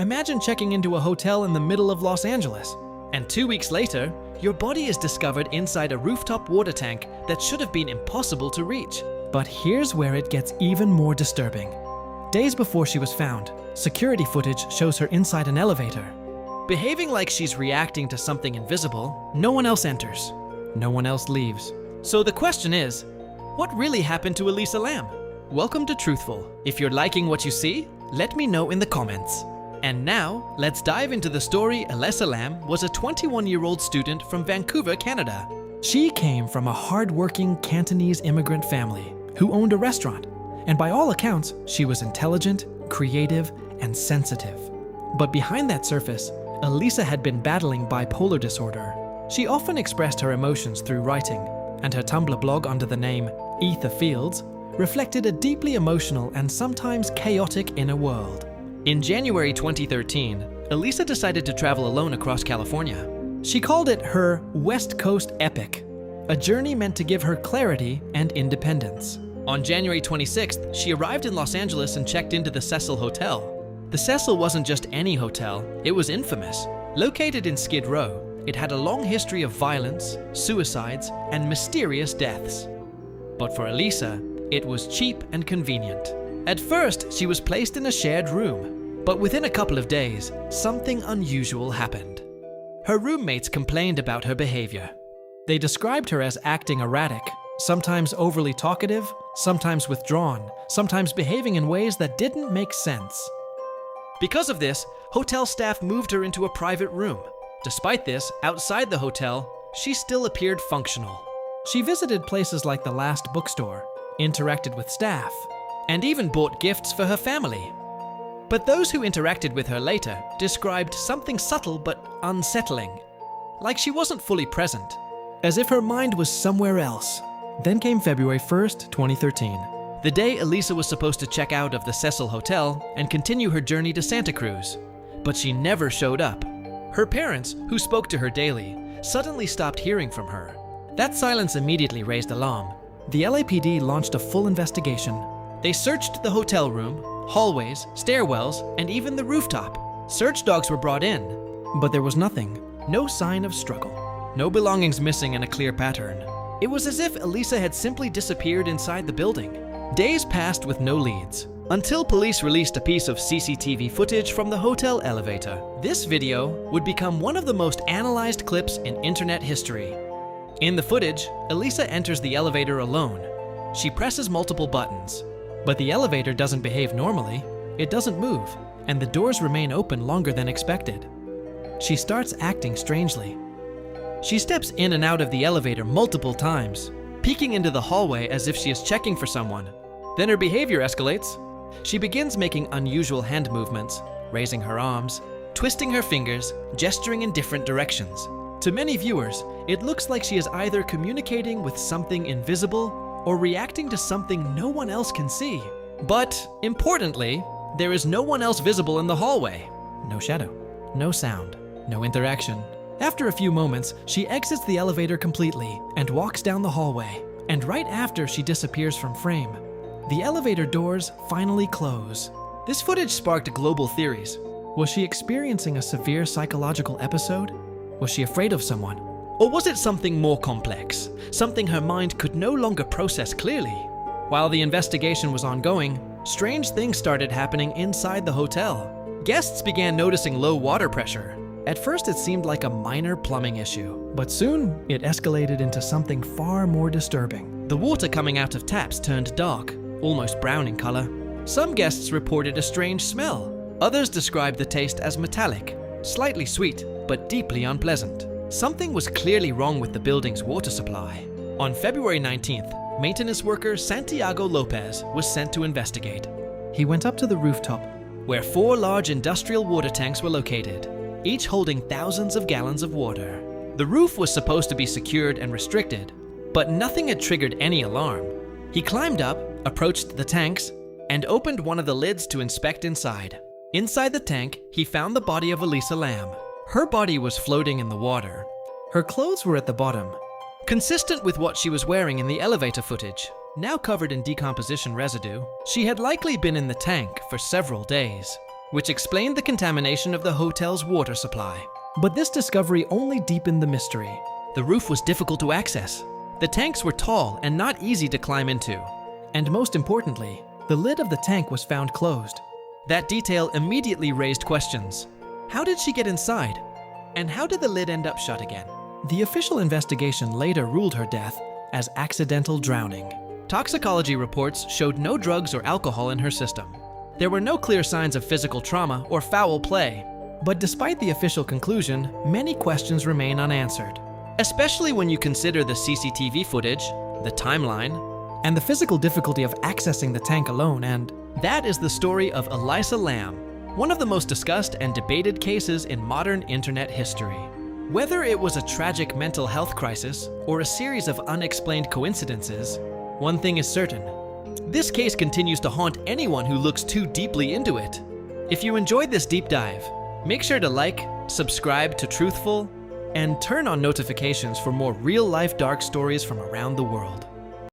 Imagine checking into a hotel in the middle of Los Angeles, and 2 weeks later, your body is discovered inside a rooftop water tank that should have been impossible to reach. But here's where it gets even more disturbing. Days before she was found, security footage shows her inside an elevator. Behaving like she's reacting to something invisible, no one else enters. No one else leaves. So the question is, what really happened to Elisa Lam? Welcome to Truthful. If you're liking what you see, let me know in the comments. And now, let's dive into the story. Elisa Lam was a 21-year-old student from Vancouver, Canada. She came from a hard-working Cantonese immigrant family who owned a restaurant. And by all accounts, she was intelligent, creative, and sensitive. But behind that surface, Elisa had been battling bipolar disorder. She often expressed her emotions through writing, and her Tumblr blog under the name Ether Fields reflected a deeply emotional and sometimes chaotic inner world. In January 2013, Elisa decided to travel alone across California. She called it her West Coast Epic, a journey meant to give her clarity and independence. On January 26th, she arrived in Los Angeles and checked into the Cecil Hotel. The Cecil wasn't just any hotel, it was infamous. Located in Skid Row, it had a long history of violence, suicides, and mysterious deaths. But for Elisa, it was cheap and convenient. At first, she was placed in a shared room, but within a couple of days, something unusual happened. Her roommates complained about her behavior. They described her as acting erratic, sometimes overly talkative, sometimes withdrawn, sometimes behaving in ways that didn't make sense. Because of this, hotel staff moved her into a private room. Despite this, outside the hotel, she still appeared functional. She visited places like the Last Bookstore, interacted with staff, and even bought gifts for her family. But those who interacted with her later described something subtle but unsettling, like she wasn't fully present, as if her mind was somewhere else. Then came February 1st, 2013, the day Elisa was supposed to check out of the Cecil Hotel and continue her journey to Santa Cruz. But she never showed up. Her parents, who spoke to her daily, suddenly stopped hearing from her. That silence immediately raised alarm. The LAPD launched a full investigation. They searched the hotel room, hallways, stairwells, and even the rooftop. Search dogs were brought in, but there was nothing. No sign of struggle. No belongings missing in a clear pattern. It was as if Elisa had simply disappeared inside the building. Days passed with no leads, until police released a piece of CCTV footage from the hotel elevator. This video would become one of the most analyzed clips in internet history. In the footage, Elisa enters the elevator alone. She presses multiple buttons, but the elevator doesn't behave normally. It doesn't move, and the doors remain open longer than expected. She starts acting strangely. She steps in and out of the elevator multiple times, peeking into the hallway as if she is checking for someone. Then her behavior escalates. She begins making unusual hand movements, raising her arms, twisting her fingers, gesturing in different directions. To many viewers, it looks like she is either communicating with something invisible or reacting to something no one else can see. But, importantly, there is no one else visible in the hallway. No shadow, no sound, no interaction. After a few moments, she exits the elevator completely and walks down the hallway. And right after she disappears from frame, the elevator doors finally close. This footage sparked global theories. Was she experiencing a severe psychological episode? Was she afraid of someone? Or was it something more complex? Something her mind could no longer process clearly? While the investigation was ongoing, strange things started happening inside the hotel. Guests began noticing low water pressure. At first it seemed like a minor plumbing issue, but soon it escalated into something far more disturbing. The water coming out of taps turned dark, almost brown in color. Some guests reported a strange smell. Others described the taste as metallic, slightly sweet, but deeply unpleasant. Something was clearly wrong with the building's water supply. On February 19th, maintenance worker Santiago Lopez was sent to investigate. He went up to the rooftop, where 4 large industrial water tanks were located, each holding thousands of gallons of water. The roof was supposed to be secured and restricted, but nothing had triggered any alarm. He climbed up, approached the tanks, and opened one of the lids to inspect inside. Inside the tank, he found the body of Elisa Lam. Her body was floating in the water. Her clothes were at the bottom, consistent with what she was wearing in the elevator footage. Now covered in decomposition residue, she had likely been in the tank for several days. which explained the contamination of the hotel's water supply. But this discovery only deepened the mystery. The roof was difficult to access. The tanks were tall and not easy to climb into. And most importantly, the lid of the tank was found closed. That detail immediately raised questions. How did she get inside? And how did the lid end up shut again? The official investigation later ruled her death as accidental drowning. Toxicology reports showed no drugs or alcohol in her system. There were no clear signs of physical trauma or foul play. But despite the official conclusion, many questions remain unanswered. Especially when you consider the CCTV footage, the timeline, and the physical difficulty of accessing the tank alone. And that is the story of Elisa Lam, one of the most discussed and debated cases in modern internet history. Whether it was a tragic mental health crisis or a series of unexplained coincidences, one thing is certain. This case continues to haunt anyone who looks too deeply into it. If you enjoyed this deep dive, make sure to like, subscribe to Truthful, and turn on notifications for more real-life dark stories from around the world.